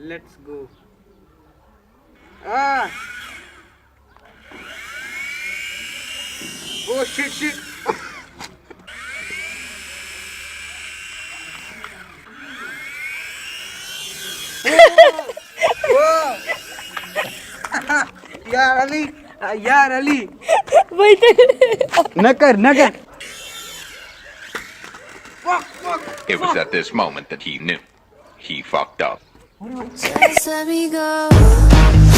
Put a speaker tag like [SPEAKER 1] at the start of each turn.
[SPEAKER 1] Let's go. Ah! Oh shit, shit! Whoa! यार अली, यार अली, न कर, न कर. Fuck, fuck,
[SPEAKER 2] It was
[SPEAKER 1] fuck.
[SPEAKER 2] at this moment that he knew. He fucked up.
[SPEAKER 3] Just let me go.